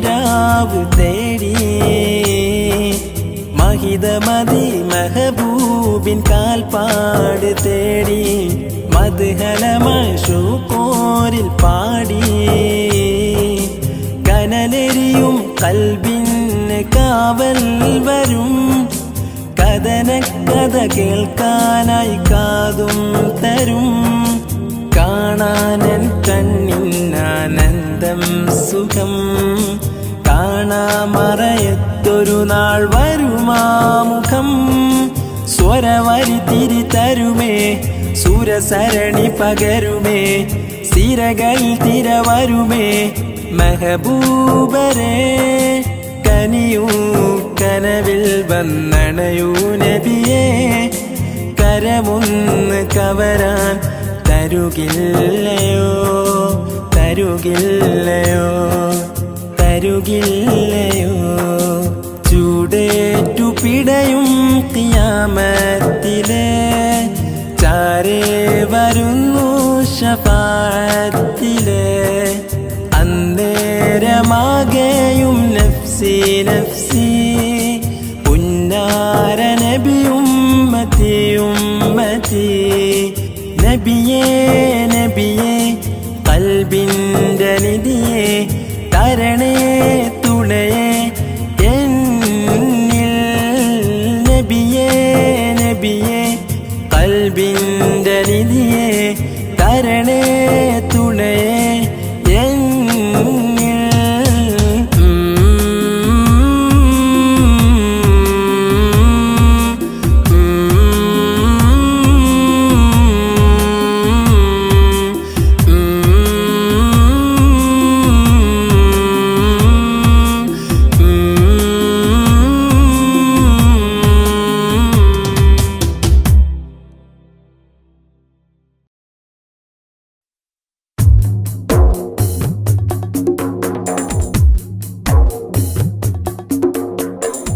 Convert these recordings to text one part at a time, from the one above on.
രാവ് തേടി മഹിതമതി മെഹബൂബിൻ കാൽപ്പാട് തേടി മദ്ഹലമശൂഖോരിൽ പാടി കനലെരിയും കൽബിന് കാവൽ വരും കഥന കേൾക്കാനായി കാതും തരും കാണാനൻ കണ്ണിനാനന്ദം സുഖം കാണാമറയത്തൊരു നാൾ വരുമാമുഖം സ്വരവരി തിരി തരുമേ സുരസരണി പകരുമേ സിരകൾ തിരവരുമേ മെഹബൂബരേ കനിയൂ കനവിൽ വന്നണയൂ നബിയേ കരമൊന്ന് കവരാൻ തരുകില്ലയോ തരുകില്ലയോ തരുകില്ലയോ ചൂടേറ്റു പിടയും ഖിയാമത്തിലെ ചാരേ വരുന്നു ശഫാഅത്തിലെ അന്നേരമാകെയും നഫ്സി നഫ്സി പുന്നാര നബി ഉമ്മത്തി ഉമ്മത്തി നബിയേ നബിയേ കൽബിൻ്റെ നിധിയേ തരണേ തുണയേ എന്നിൽ നബിയേ നബിയേ കൽബിൻ്റെ നിധിയേ തരണേ തുണയേ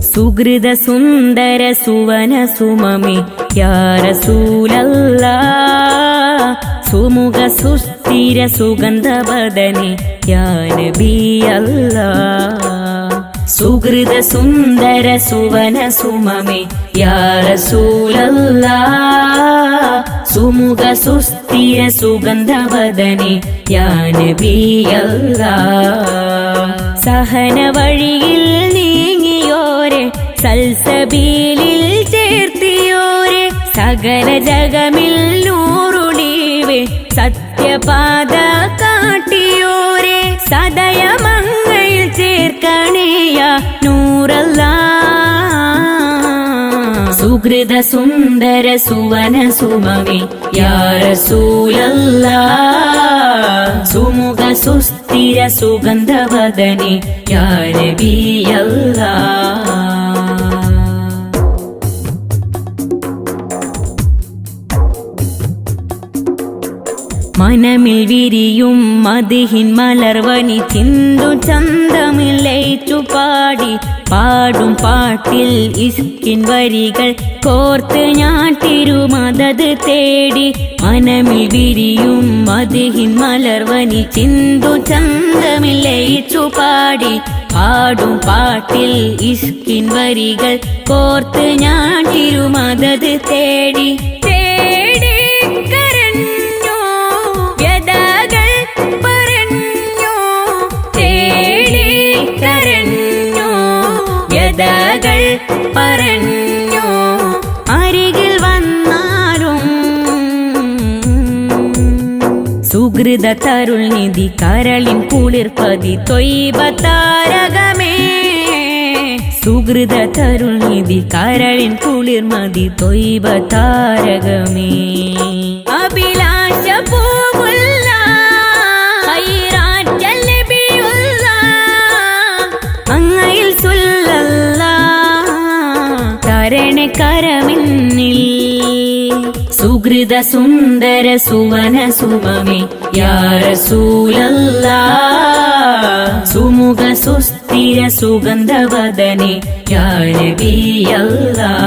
സുഹൃത സുന്ദര സുവന സുമമേ യാ റസൂലല്ലാഹ് സുമുഖ സുസ്ഥിര സുഗന്ധവദനേ യാ നബിയല്ലാഹ് സുഹൃത സുന്ദര സുവന സുമമേ യാ റസൂലല്ലാഹ് സുമുഖ സുസ്ഥിര സുഗന്ധവദനേ യാ നബിയല്ലാഹ് സഹന വഴിയിൽ നീങ്ങിയോരെ സൽസബീലിൽ ചേർത്തിയോരെ സകല ജഗമിൽ നൂറുളീവേ സത്യപാത കാട്ടിയോരെ സദയമങ്ങളിൽ ചേർക്കണേയ നൂറല്ലാഹ് സുഹൃത സുന്ദര സുവന സുമമേ യാ റസൂലല്ലാഹ് സുമുഖ സുസ്ഥിര സുഗന്ധവദനേ യാ നബിയല്ലാഹ് മനമിൽ വിരിയും മദിഹിൻ മലർവനി ചിന്തു ചന്തമില്ലയിച്ചു പാടി പാടും പാട്ടിൽ ഇസ്കിൻ വരികൾ കോർത്ത് ഞാൻ തിരുമദത് തേടി മനമിൽ വിരിയും മദിഹിൻ മലർവനി ചിന്തു ചന്തമില്ലയിച്ചു പാടി പാടും പാട്ടിൽ ഇസ്കിൻ വരികൾ കോർത്ത് ഞാൻ തിരുമദത് തേടി തേടി പറഞ്ഞു അരികിൽ വന്നാലും സുഹൃത തരുൾ നിധി കരളിൻ കുളിർപ്പതി തൊയ്ബ താരകമേ സുഹൃത തരുൾ നിധി കരളിൻ കുളിർമതി തൊയ്ബ താരകമേ അഭിലാഷ പൂവുള്ള ഹൈറാറ്റൽ നബിയുള്ള അങ്ങയിൽ കരണ കരമിന്നിൽ സുഹൃത സുന്ദര സുവന സുമമേ യാ റസൂലല്ലാഹ് സുമുഖ സുസ്ഥിര സുഗന്ധവദനേ യാ നബിയല്ലാഹ്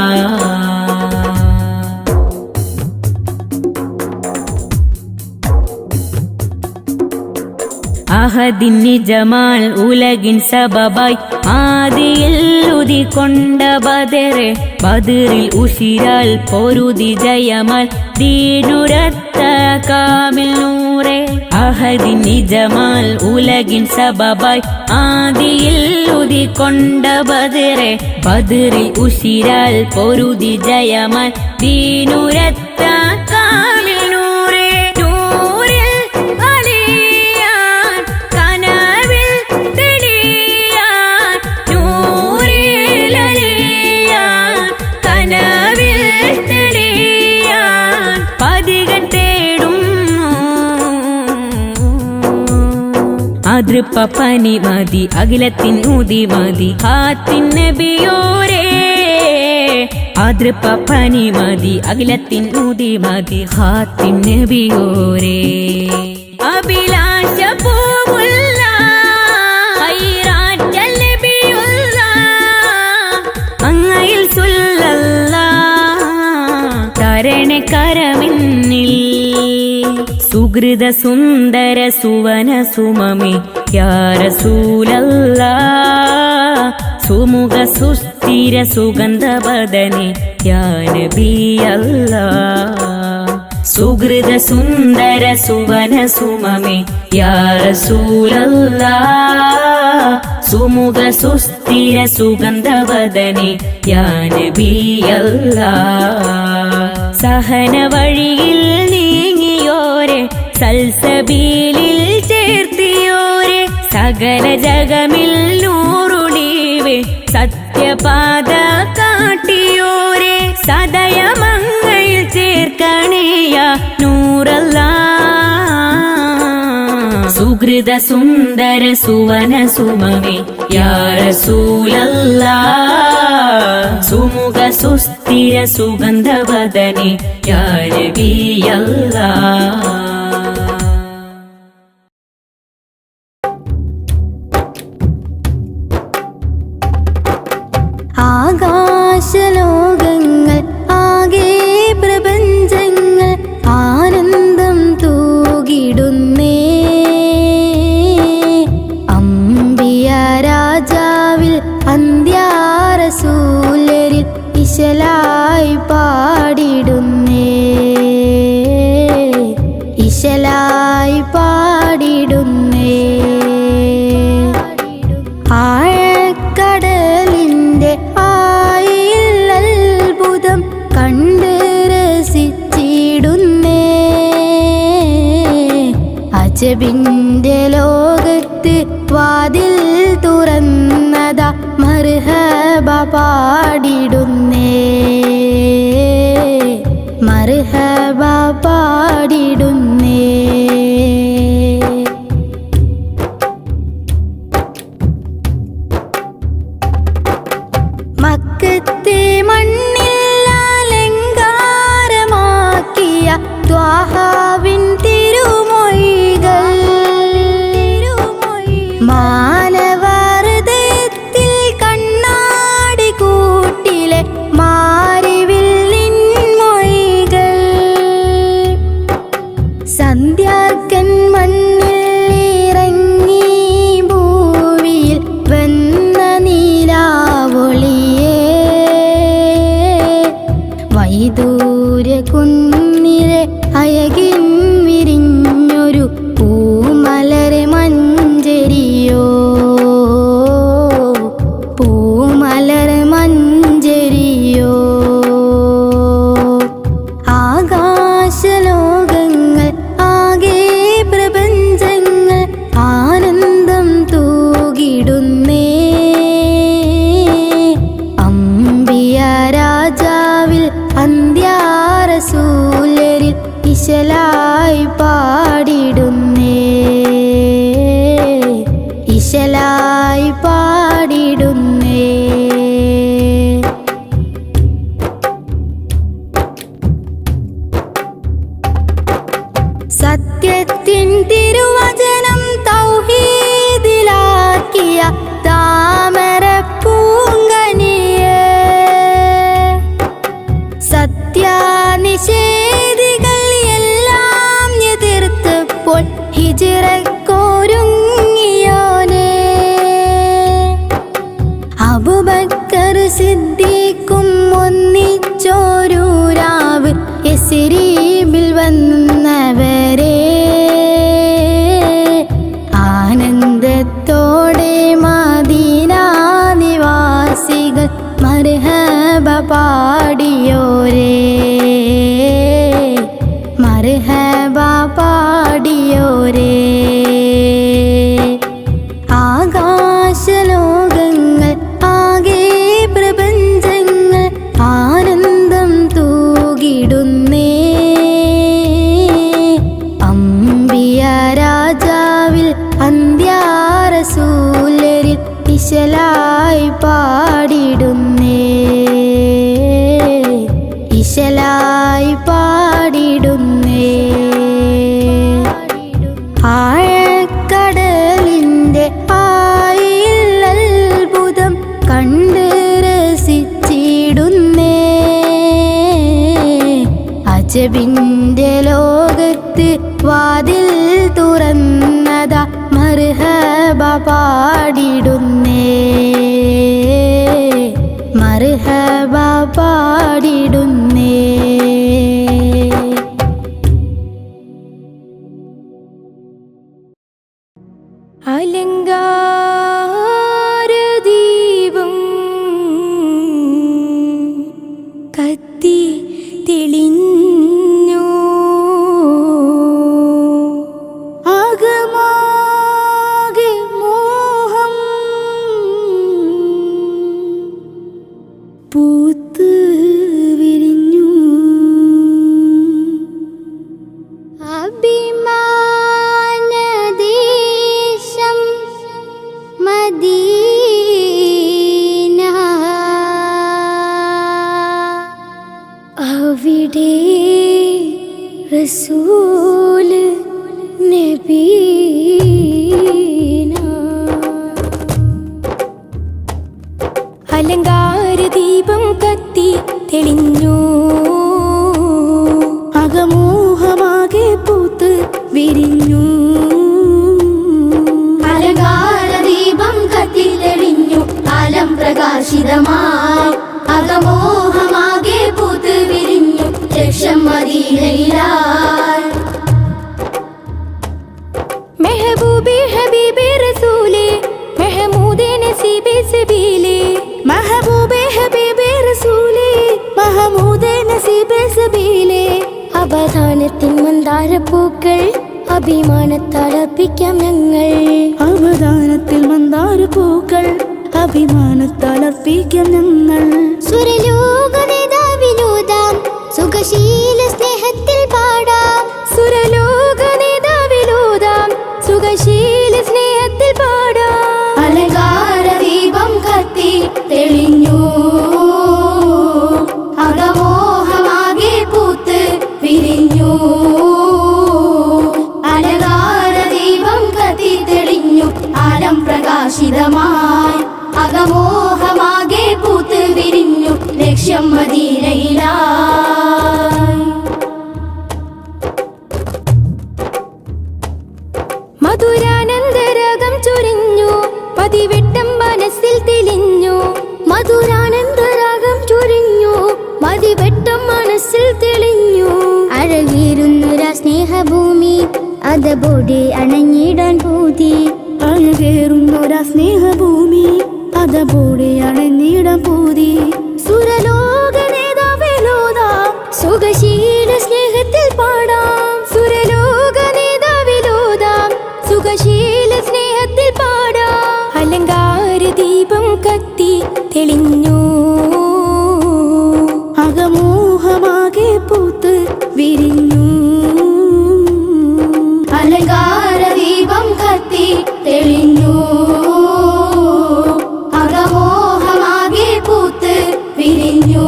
അഹദിന് ജമാൽ ഉലകിൻ സബബായി ആദിയിൽ ഉദിക്കൊണ്ട ബദറെ ബദറിൽ ഉശിരാൽ പൊരുതി ജയമാൽ ദീനുരത്ത കാമിൽ നൂറെ അഹദിന് ജമാൽ ഉലകിൻ സബബായി ആദിയിൽ ഉദിക്കൊണ്ട ബദറെ ബദറിൽ ഉശിരാൽ പൊരുതി ജയമാൽ ദീനുരത്ത കാമിൽ നൂറെ നൂറിൽ അലിയാൻ കനവിൽ തെളിയാൻ നൂറിൽ അലിയാൻ കനവിൽ തെളിയാൻ പതികൻ തേടും അതൃപ്പ പനി മതി അഖിലത്തിൻ ഊതി മതി ഹാത്തിൻ നബിയോരേ അതൃപ്പ പനി മതി അഖിലത്തിൻ ഊതി മതി ഹാത്തിൻ നബിയോരേ അഭിലാഷ പൂവുള്ള ഖൈറാറ്റൽ നബിയുള്ള അങ്ങയിൽ തരണ കരമിന്നിൽ സുഹൃത സുന്ദര സുവന സുമമേ യാ റസൂലല്ലാ സുമുഖ സുസ്ഥിര സുഗന്ധവദനെ യാ നബിയല്ലാ സുഹൃത സുന്ദര സുവന സുമമേ യാ റസൂലല്ലാ സുമുഖ സുസ്ഥിര സുഗന്ധവദനെ യാ നബിയല്ലാ സഹന വഴിയിൽ നീങ്ങിയോരെ സൽസബീലിൽ ചേർത്തിയോരെ സകല ജഗമിൽ നൂറുളീവേ സത്യപാത കാട്ടിയോരെ സദയമങ്ങളിൽ ചേർക്കണേയ നൂറല്ലാ സുഹൃത സുന്ദര സുവന സുമമേ യാ റസൂലല്ലാ സുമുഖ സുസ്ഥിര സുഗന്ധവദനെ യാ നബിയല്ലാ ആകാശലോകങ്ങൾ ആകെ പ്രപഞ്ചങ്ങൾ ആനന്ദം തൂകിടുന്നേ അമ്പിയ രാജാവിൽ അന്ത്യാറസൂലരിൽ ഇശലായി പാടിടുന്നേ ഇശലായി പാടിടുന്നേ ആഴക്കടലിന്റെ ആയിൽ അത്ഭുതം കണ്ട് രസിച്ചിടുന്നേ അജബിന്റെ ലോകത്ത് വാതിൽ തുറന്നതാ മർഹബ പാടിടുന്നേ മർഹബ പാടിടുന്നേ മക്കത്തെ മണ്ണിൽ അലങ്കാരമാക്കിയ ത്വാഹാവിൻ തിരുമൊഴികൾ മാനവഹൃദയത്തിൽ കണ്ണാടി കൂട്ടിലെ മാരിവില്ലിൻ മൊഴികൾ സിദ്ദീഖും ഒന്നിച്ചോരു രാവ് യസ്രീബിൽ വന്നവരെ ആനന്ദത്തോടെ മദീന നിവാസികൾ മർഹബ പാടിയോരേ മർഹബ പാടിയോരേ ആകാശലോകങ്ങൾ ആകെ പ്രപഞ്ചങ്ങൾ ആനന്ദം തൂകിടുന്നേ അമ്പിയ രാജാവിൽ അന്ത്യാറസൂലരിൽ ഇശലായി പാടിടുന്നേ ഇശലായി പാടിടുന്നേ ആഴക്കടലിൻ്റെ ആയിൽ അത്ഭുതം കണ്ട് രസിച്ചിടുന്നേ അജബിൻ്റെ ലോകത്ത് വാതിൽ തുറന്നതാ മർഹബ പാടിടുന്നേ മർഹബ പാടിടുന്നേ അലങ്കാരദീപം കത്തി തെളിഞ്ഞു ആകമാകെ മോഹം പൂത്ത് വിരിഞ്ഞു അഭിമാനദേശം മദീന അവിടെ റസൂല് നബീന അലങ്കാരദീപം കത്തി തെളിഞ്ഞു അകമോഹമാകെ പൂത്ത് വിരിഞ്ഞു അലങ്കാരദീപം കത്തി തെളിഞ്ഞു ആലം പ്രകാശിതമായി അകമോഹമാകെ പൂത്ത് വിരിഞ്ഞു ലക്ഷ്യം മദീനയിലായി മെഹബൂബി ഹബീബി റസൂലേ മെഹമൂദേ നസീബേ സബീലേ മെഹബൂബേ ഹബീബി റസൂലേ മെഹമൂദേ നസീബേ സബീലേ അവധാനത്തിൻ മന്ദാരപ്പൂക്കൾ അഭിമാനത്താൽ അർപ്പിക്കാം ഞങ്ങൾ അവധാനത്തിൽ മന്ദാരപ്പൂക്കൾ അഭിമാനത്താൽ അർപ്പിക്കാം ഞങ്ങൾ സുരലോക നേതാവിലൂതാം സുഖശീല സ്നേഹത്തിൽ പാടാം സുരലോക നേതാവിലൂതാം സുഖശീല സ്നേഹത്തിൽ പാടാം അലങ്കാരദീപം കത്തി തെളിഞ്ഞു അകമോഹമാകെ പൂത്ത് വിരിഞ്ഞു അലങ്കാരദീപം കത്തി തെളിഞ്ഞു ആലം പ്രകാശിതമായി അകമോഹമാകെ പൂത്ത് വിരിഞ്ഞു ലക്ഷ്യം മദീനയിലായി മധുരാനന്ദരാഗം ചൊരിഞ്ഞു പതിവെട്ടം മനസ്സിൽ തെളിഞ്ഞു മധുരാനന്ദരാഗം ചൊരിഞ്ഞു മതിവെട്ടം മനസ്സിൽ തെളിഞ്ഞു അഴകേറുന്നൊരാ സ്നേഹഭൂമി അതബോടെ അണഞ്ഞിടാൻ പൂതി അഴകേറുന്നൊരാ സ്നേഹഭൂമി അതബോടെ അണഞ്ഞിടാൻ പൂതി സുരലോക നേതാവിലോതാം സുഖശീല സ്നേഹത്തിൽ പാടാം സുരലോക നേതാവിലോതാം സുഖശീല സ്നേഹത്തിൽ പാടാം അലങ്കാരദീപം കത്തി തെളിഞ്ഞു അകമോഹമാകെ പൂത്ത് വിരിഞ്ഞു അലങ്കാരദീപം കത്തി തെളിഞ്ഞു അകമോഹമാകെ പൂത്ത് വിരിഞ്ഞു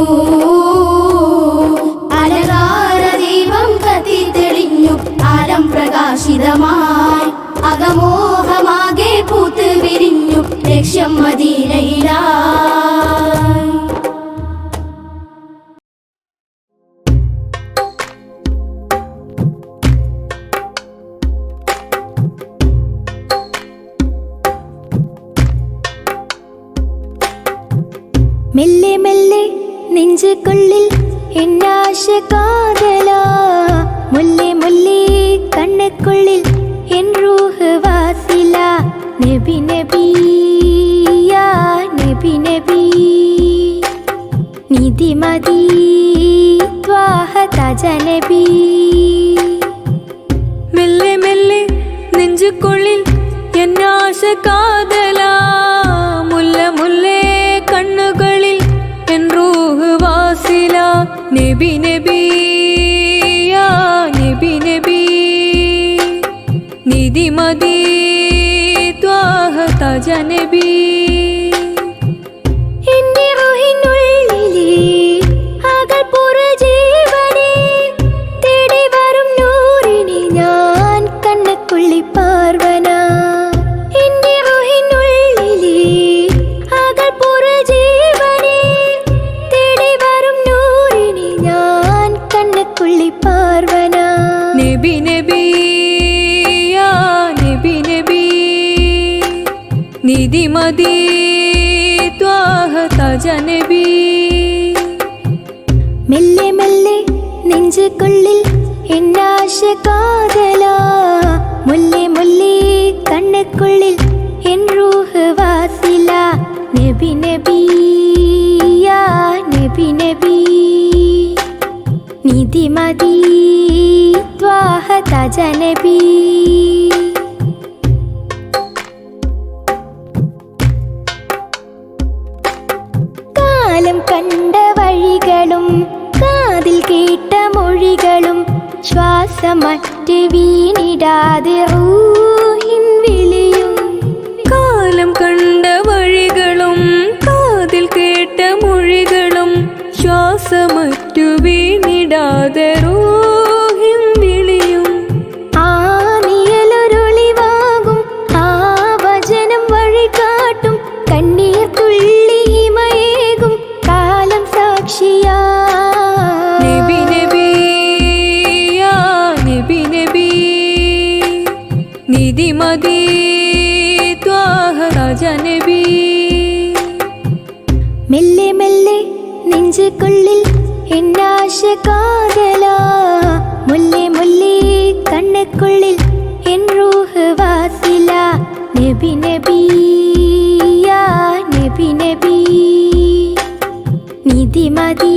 അലങ്കാരദീപം കത്തി തെളിഞ്ഞു ആലം പ്രകാശിതമായി അകമോഹമാകെ പൂത്ത് വിരിഞ്ഞു ലക്ഷ്യം മദീനയിലായി മെല്ലെ മെല്ലെ നെഞ്ചുകൊള്ളിൽ എന്നാശ കാതലാ മുല്ലേ മുല്ലേ കണ്ണുക്കുള്ളിൽ എൻ റൂഹ് വാസില നബി നബി യാ നബി നബി നിധി മദി ത്വാഹ താജ നബി മെല്ലെ മെല്ലെ നെഞ്ചുകൊള്ളിൽ എന്നാശ കാതലാ മുല്ല മുല്ലേ കണ്ണുകളിൽ എൻ റൂഹ് വാസില നബി നബി യാ നബി നബി നിധി മദി ത്വാഹ താജ നബി എന്റെ റൂഹിനുള്ളിലെ അകൽപുറ ജീവനെ തേടി വരും നൂറിനെ ഞാൻ കണ്ണുക്കുള്ളി പാർവന എന്റെ റൂഹിനുള്ളിലെ അകൽപുറ ജീവനെ തേടി വരും നൂറിനെ ഞാൻ കണ്ണുക്കുള്ളി പാർവന നബി നബി യാ നബി നബി നിധി മദി ത്വാഹ താജ നബി മെല്ലെ മെല്ലെ നെഞ്ചുകൊള്ളിൽ എന്നാശ കാതലാ മുല്ലേ മുല്ലേ കണ്ണുക്കുള്ളിൽ എൻ റൂഹ് വാസില നബി നബി യാ നബി നബി നിധി മദി ത്വാഹ താജ നബി കാലം കണ്ട വഴികളും കാതിൽ കേട്ട മൊഴികളും ശ്വാസമറ്റ് വീണിടാതെ റൂഹിൻ വിളിയും കാലം കണ്ട വഴികളും കാതിൽ കേട്ട മൊഴികളും ശ്വാസമറ്റു വീണിടാതെ റൂഹിൻ വിളിയും ആ നിഴലൊരൊളിവാകും ആ വചനം വഴി കാട്ടും കണ്ണീർ തുള്ളി ഹിമയേകും കാലം സാക്ഷിയാ നബി നബി യാ നബി നബി നിധി മദി ത്വാഹ താജ നബി മെല്ലെ മെല്ലെ നെഞ്ചുകൊള്ളിൽ എന്നാശ കാതലാ മുല്ലേ മുല്ലേ കണ്ണുക്കുള്ളിൽ എൻ റൂഹ് വാസില നബി നബി യാ നബി നബി നിധി മദി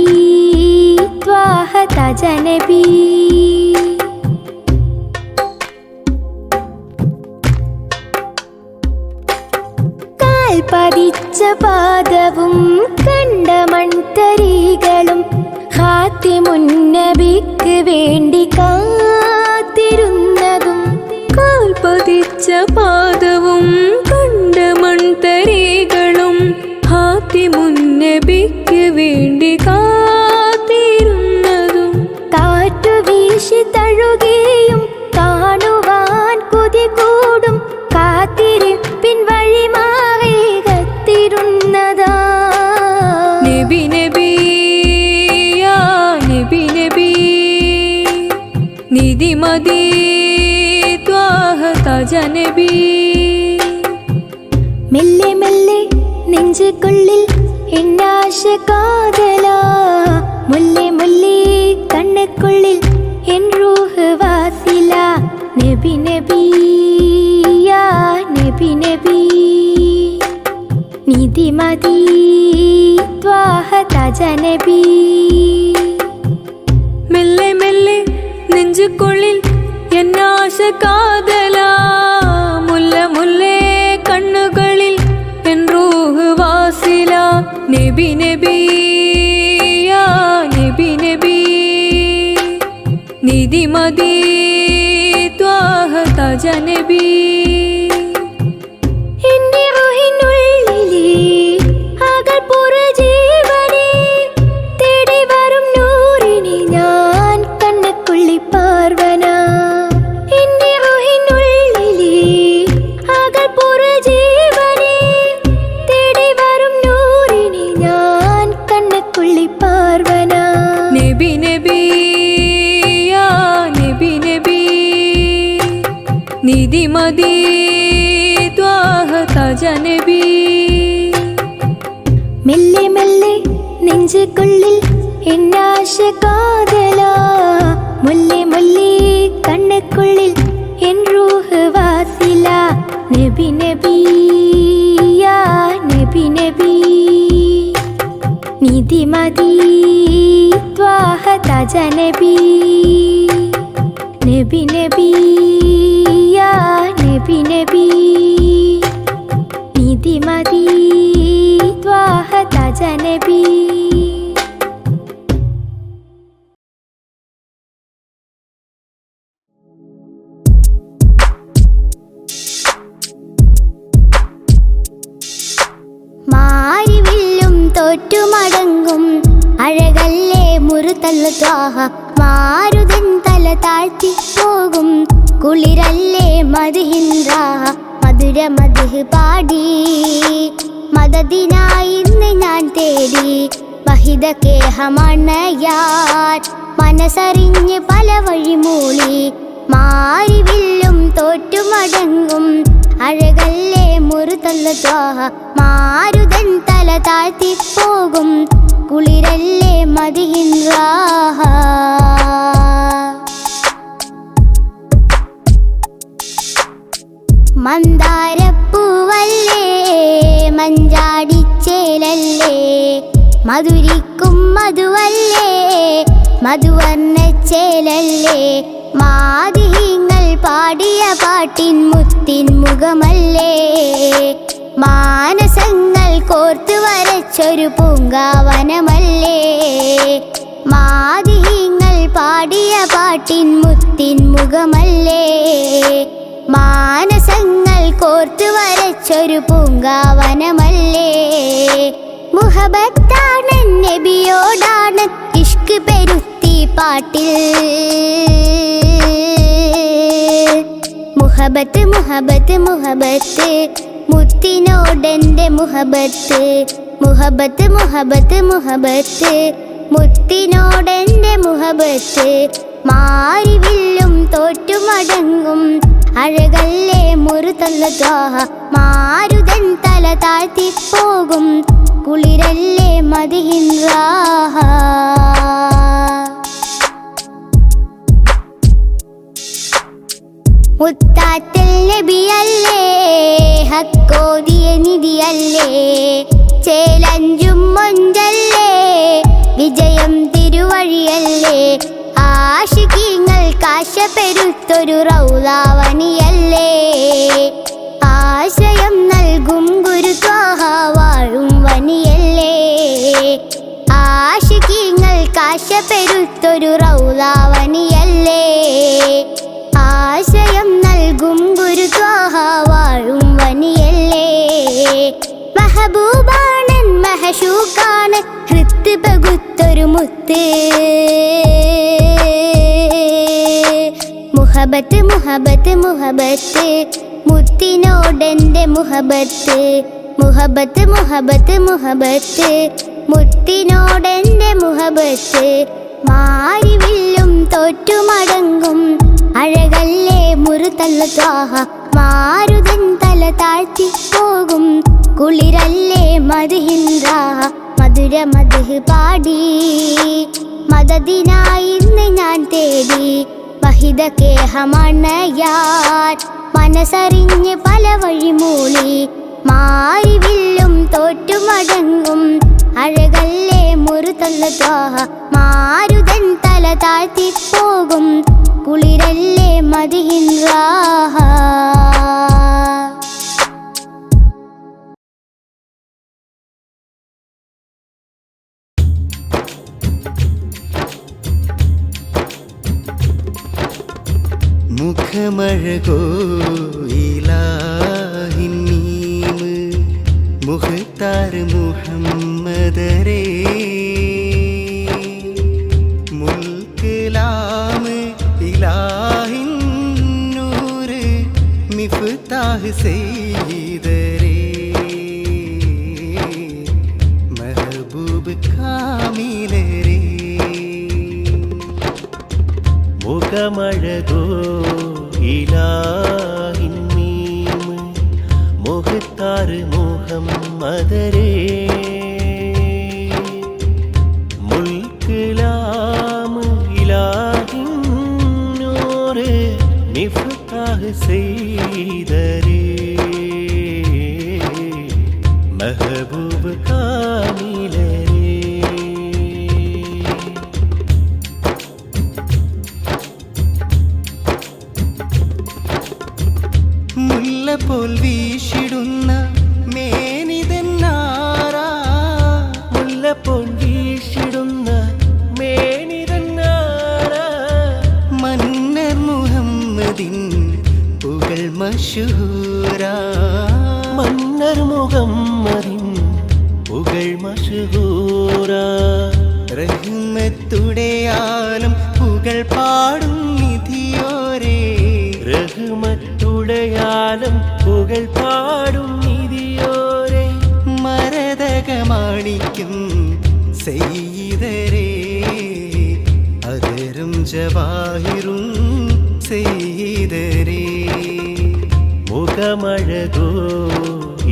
ത്വാഹ താജ നബി കാൽ പതിച്ച പാദവും കണ്ട മൺതരികളും ഹാത്തിമുന്നബിക്ക് വേണ്ടി കാത്തിരുന്നതും കാൽ പതിച്ച പാദവും കണ്ട മൺതരികളും ഹാത്തിമുന്നബിക്ക് വേണ്ടി കാത്തിരുന്നതും കാറ്റു വീശി തഴുകിയും കാണുവാൻ കൊതി കൂടും കാത്തിരിപ്പിൻ വഴി മാറി കത്തിരുന്നതാ നബി നബി യാ നബി നബി നിധി മദി ത്വാഹ താജ നബി മെല്ലെ മെല്ലെ നെഞ്ചുകൊള്ളിൽ എന്നാശ കാതലാ മുല്ലേ മുല്ലേ കണ്ണുക്കുള്ളിൽ എൻ റൂഹ് വാസില നബി നബി യാ നബി നബി നിധി മദി ത്വാഹ താജ നബി മെല്ലെ മെല്ലെ നെഞ്ചുകൊള്ളിൽ എന്നാശ കാതലാ മുല്ല മുല്ലേ കണ്ണുകളിൽ എൻ റൂഹ് വാസില നബി നബി യാ നബി നബി നിധി മദി ത്വാഹ താജ നബി എന്റെ റൂഹിനുള്ളിലെ അകൽപുറ ജീവനെ തേടി വരും നൂറിനെ ഞാൻ കണ്ണുക്കുള്ളി പാർവന എന്റെ റൂഹിനുള്ളിലെ അകൽപുറ ജീവനെ തേടി വരും നൂറിനെ ഞാൻ കണ്ണുക്കുള്ളി പാർവന നബി നബി യാ നബി നബി നിധി മദി ത്വാഹ താജ നബി മെല്ലെ മെല്ലെ நெஞ்சுக்குள்ளில் என்னாச காதலா முல்லை முல்லை கண்ணுக்குள்ளில் என் ரூஹு வாசிலா நபி நபி யா நபி நபி நிதி மதி த்வாஹ தாஜா நபி நபி நபி யா நபி நபி நிதி மதி த்வாஹ தாஜா நபி. മാരിവില്ലും തോറ്റുമടങ്ങും അഴകല്ലേ മുറുതല്ല ത്വാഹ മാരുതൻ തല താഴ്ത്തി പോകും കുളിരല്ലേ മദ്ഹിൻറാഹ മധുര മദ്ഹ് പാടി മദദിനായി ഇന്ന് ഞാൻ തേടി വഹിദ കേഹമണയാൻ മനസ്സറിഞ്ഞ് പല വഴി മൂളി മാരിവില്ലും തോറ്റുമടങ്ങും അഴകല്ലേ മുറുതല്ല ത്വാഹ മാരുതൻ തല താഴ്ത്തി പോകും കുളിരല്ലേ മദ്ഹിൻറാഹ. മന്ദാരപ്പൂവല്ലേ മഞ്ചാടിച്ചേലല്ലേ മധുരിക്കും മധുവല്ലേ മധുവർണ്ണച്ചേലല്ലേ മാദിഹ്യങ്ങൾ പാടിയ പാട്ടിൻ മുത്തിൻ മുഖമല്ലേ മാനസങ്ങൾ കോർത്തു വരച്ചൊരു പൂങ്കാവനമല്ലേ മാദിഹ്യങ്ങൾ പാടിയ പാട്ടിൻ മുത്തിൻ മുഖമല്ലേ മാനസങ്ങൾ കോർത്തു വരച്ചൊരു പൂങ്കാവനമല്ലേ മുഹബത്താണ് നബിയോടാണ് ഇഷ്ക് പെരുത്തി പാട്ടിൽ മുഹബത്ത് മുഹബത്ത് മുഹബത്ത് മുത്തിനോടെൻ്റെ മുഹബത്ത് മുഹബത്ത് മുഹബത്ത് മുഹബത്ത് മുത്തിനോടെൻ്റെ മുഹബത്ത് മാരിവില്ലും തോറ്റുമടങ്ങും അഴകല്ലേ മുറുതല്ല ത്വാഹ മാരുതൻ തല താഴ്ത്തി പോകും കുളിരല്ലേ മദ്ഹിൻറാഹ. മുത്താറ്റൽ നബിയല്ലേ ഹക്കോദിയ നിധിയല്ലേ ചേലഞ്ചും മൊഞ്ചല്ലേ വിജയം തിരുവഴിയല്ലേ ആശികീങ്ങൾ കാശപ്പെരുത്തൊരു റൗലാവണിയല്ലേ ആശയം നൽകും ഗുരു ത്വാഹ വാഴും വനിയല്ലേ ആശികീങ്ങൾ കാശപ്പെരുത്തൊരു റൗലാവണിയല്ലേ ആശയം നൽകും ഗുരു ത്വാഹ വാഴും വനിയല്ലേ മഹബൂബാണൻ മഹശൂക്കാണ് ഹൃത്ത് പകുത്തൊരു മുത്ത് മുഹബത്ത് മുഹബത്ത് മുഹബത്ത് മുത്തിനോടെൻ്റെ മുഹബത്ത് മുഹബത്ത് മുഹബത്ത് മുഹബത്ത് മുത്തിനോടെൻ്റെ മുഹബത്ത് മാരിവില്ലും തോറ്റുമടങ്ങും അഴകല്ലേ മുറുതല്ല ത്വാഹ മാരുതൻ തല താഴ്ത്തി പോകും കുളിരല്ലേ മദ്ഹിൻറാഹ മധുര മദ്ഹ് പാടി മദദിനായി ഇന്ന് ഞാൻ തേടി വഹിദ കേഹമണയാൻ മനസ്സറിഞ്ഞ് പല വഴി മൂളി മാരിവില്ലും തോറ്റുമടങ്ങും അഴകല്ലേ മുറുതല്ല ത്വാഹ മാരുതൻ തല താഴ്ത്തി പോകും കുളിരല്ലേ മദ്ഹിൻറാഹ. മുഖമഴകോ ഇലാഹിൻ നീമ് മുഖ്താർ മുഹമ്മദരേ മുൽക്കിലാമ് ഇലാഹിൻ നൂറ് മിഫ്താഹ് സയ്യിദരേ മെഹബൂബ് കാമിലരേ മുഖമഴകോ ഇലാഹിൻ നീമ് മുഖ്താർ മുഹമ്മദരേ செய்தரே மெஹபூப் காமிலரே. മുല്ല പോൽ വീശിടുന്ന മേനിതെന്നാരാ, മുല്ല പോൽ വീശിടുന്ന മേനിതെന്നാരാ, മന്നർ മുഹമ്മദിൻ പുകൾ മശൂരാ, മന്നർ മുഹമ്മദിൻ പുകൾ മശൂരാ. റഹ്മത്തുടയാലും പുകൾ പാടും നിധിയോരേ, റഹ്മത്തുടയാലും പുകൾ പാടും നിധിയോരേ. മരതകമാണിക്കും സെയ്തരേ, അതരും ജവാഹിറും സെയ്തരേ. മുഖമഴകോ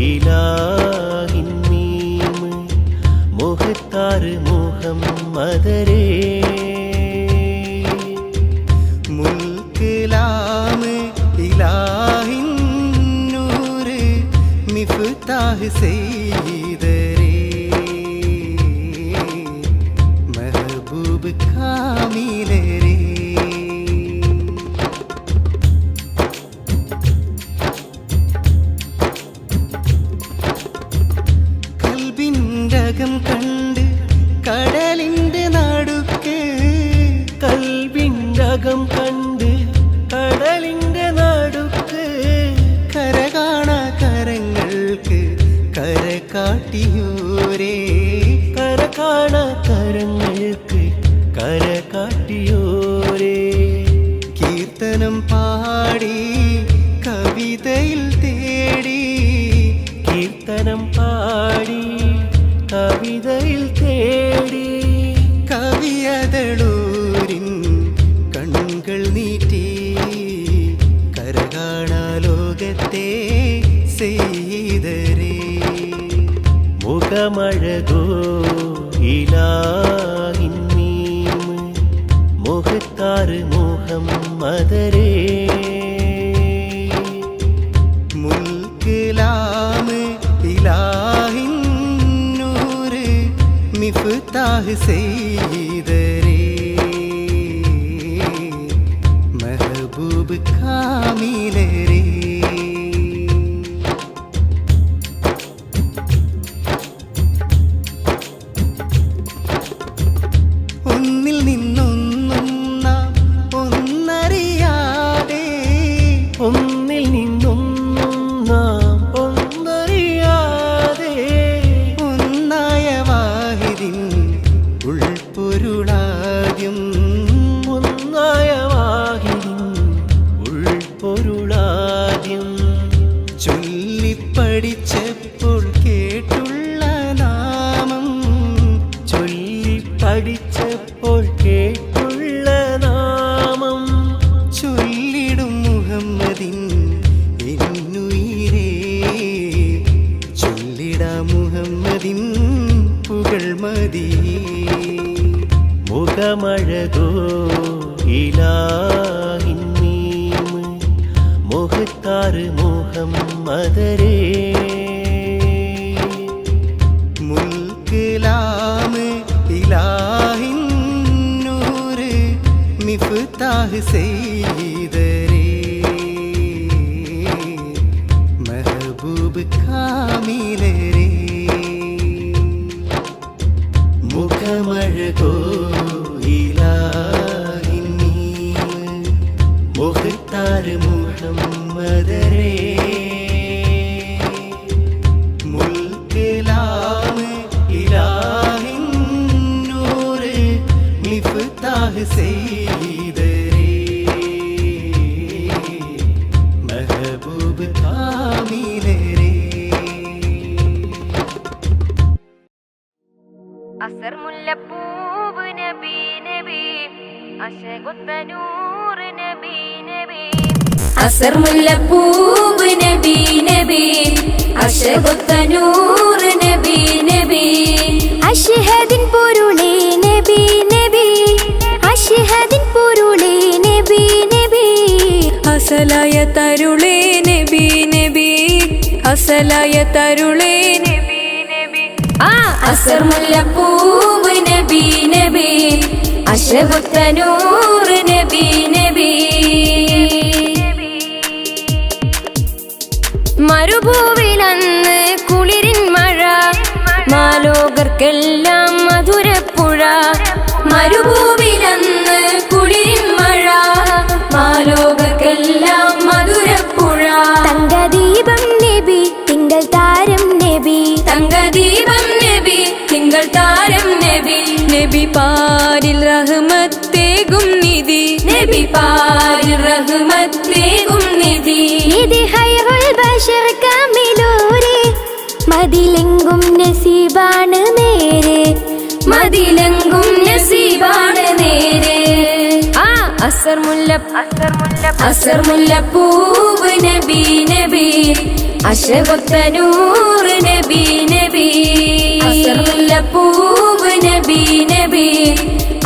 ഇലാഹിൻ മീം, മുഖത്താർ മുഹമ്മദരേ. മുൽക്കിലാമ് ഇലാഹിൻ നൂറ്, മിഫ്താഹ് സെയ്തരേ മെഹബൂബ് കാമിലരേ. കൽബിൻ്റകം കണ്ട് കടലിൻ്റെ നടുക്ക്, കൽബിൻ്റകം കണ്ട് കടലിൻ്റെ നടുക്ക്, കര കാണാ കരങ്ങൾക്ക് കര കാട്ടിയോരേ, കര കാണാ കരങ്ങൾക്ക് കര കാട്ടിയോരേ. കീർത്തനം പാടി കവിതയിൽ തേടി, കീർത്തനം പാടി കവിതയിൽ തേടി. കവിയതളൂരിൻ കണ്ണുകൾ നീട്ടി, കരകാണാ ലോകത്തെ സെയ്തരേ. മുഖമഴകോ ഇലാഹിൻ മീം, മുഖത്താർ മുഹമ്മദരേ. മുൽക്കിലാമ് ഇലാഹിൻ നൂറ്, മിഫ്താഹ് സെയ്തരേ മെഹബൂബ് കാമിലരേ. ഒന്നിൽ നിന്നൊന്നും നാം ഒന്നറിയാതെ, ഒന്നിൽ നിന്നൊന്നും നാം ഒന്നറിയാതെ, ഒന്നായ വാഹിദിൻ ഉൾപ്പൊരുളാദ്യം, ഒന്നായ വാഹിദിൻ ഉൾപ്പൊരുളാദ്യം. ചൊല്ലിപ്പടിച്ചപ്പോൾ കേട്ടുള്ള നാമം, ചൊല്ലിപ്പടിച്ചപ്പോൾ കേട്ടുള്ള നാമം, ചൊല്ലിടും മുഹമ്മദിൻ എന്നുയിരേ, ചൊല്ലിടാ മുഹമ്മദിൻ പുകൾ മതി. മുഖമഴകോ ഇലാഹിൻ മീം, മുഖത്താർ മുഹമ്മദരേ. മുൽക്കിലാമ് ഇലാഹിൻ നൂറ്, മിഫ്താഹ് സെയ്തരേ മെഹബൂബ് കാമിലരേ. മുഖമഴകോ ഇലാഹിൻ മീം, മുഖത്താർ മുഹമ്മദരേ. മുൽക്കിലാമ് ഇലാഹിൻ നൂറ്, മിഫ്താഹ് സെയ്തരേ മെഹബൂബ് കാമിലരേ. അസർ മുല്ലപ്പൂവ് നബി നബി, അശകൊത്ത നൂറ് നബി നബി. അസർ മുല്ലപ്പൂവ് നബി നബി, അശകൊത്ത നൂറ് നബി നബി. അഷ്ഹദിൻ പൊരുളേ നബി നബി, അഷ്ഹദിൻ പൊരുളേ നബി നബി. അസലായ തരുളേ നബി നബി അസലായ തരുളേ നബി നബി അസർ മുല്ലപ്പൂവ് നബി നബി അശബുത്തനൂർ നബി നബി മരുഭൂവിലന്ന് കുളിരിൻ മഴ മാലോകർക്കെല്ലാം മധുരപ്പുഴ മരുഭൂവിലന്ന് കുളിരിൻ മഴ മാലോകർക്കെല്ലാം മധുരപ്പുഴ തങ്കദീപം നബി തിങ്കൾ താരം നബി തങ്കദീപം നബി തിങ്കൾ താരം നബി നബി പാരിൽ റഹ്മത്തേകും നിധി നബി പാരിൽ റഹ്മത്തേകും നിധി നിധി ഖൈറുൽ ബശർ കാമിലൂരെ മദിലെങ്കും നസീബാണ് നേരെ മദിലെങ്കും നസീബാണ് നേരെ അസർ മുല്ലപ്പൂവ് നബി നബി അശബുത്തനൂർ നബി നബി അസർ മുല്ലപ്പൂവ് നബി നബി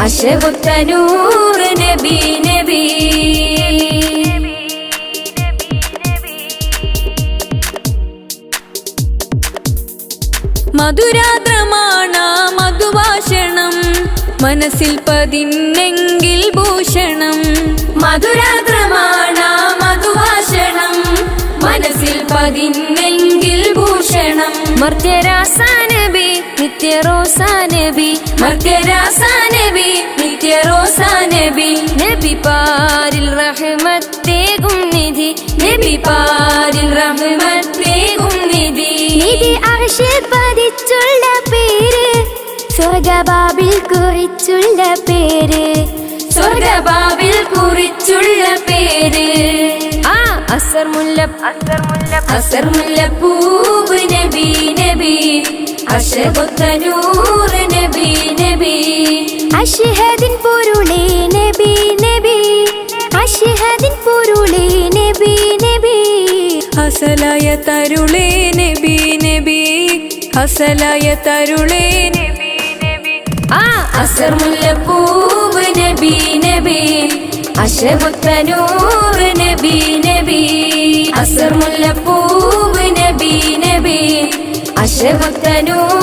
അശബുത്തനൂർ നബി നബി മധുരാദ്രമാണ മധുഭാഷണം മനസ്സിൽ പതിന്നെങ്കിൽ ഭൂഷണം മധുരാദ്രമാണ മധുഭാഷണം മനസ്സിൽ പതിന്നെങ്കിൽ ഭൂഷണം മർത്യരാസാനബി നിത്യറോസാനബി മർത്യരാസാനബി നിത്യറോസാനബി നബി പാരിൽ റഹ്മത്തേകും നിധി നബി പാരിൽ റഹ്മത്തേകും നിധി നിധി അർശിൽ പതിച്ചുള്ള പേര് സ്വർഗബാബിൽ കുറിച്ചുള്ള പേര് സ്വർഗബാബിൽ കുറിച്ചുള്ള പേര് അസർ മുല്ലപ്പൂവ് നബി നബി അശബുത്തനൂർ നബി നബി അഷ്ഹദിൻ പൊരുളേ നബി നബി അഷ്ഹദിൻ പൊരുളേ നബി നബി അസലായ തരുളേ നബി നബി അസലായ തരുളേ നബി നബി അസർ മുല്ലപ്പൂവ് നബി നബി അശബുത്തനൂർ നബി നബി അസർ മുല്ലപ്പൂവ് നബി നബി അശബുത്തനൂർ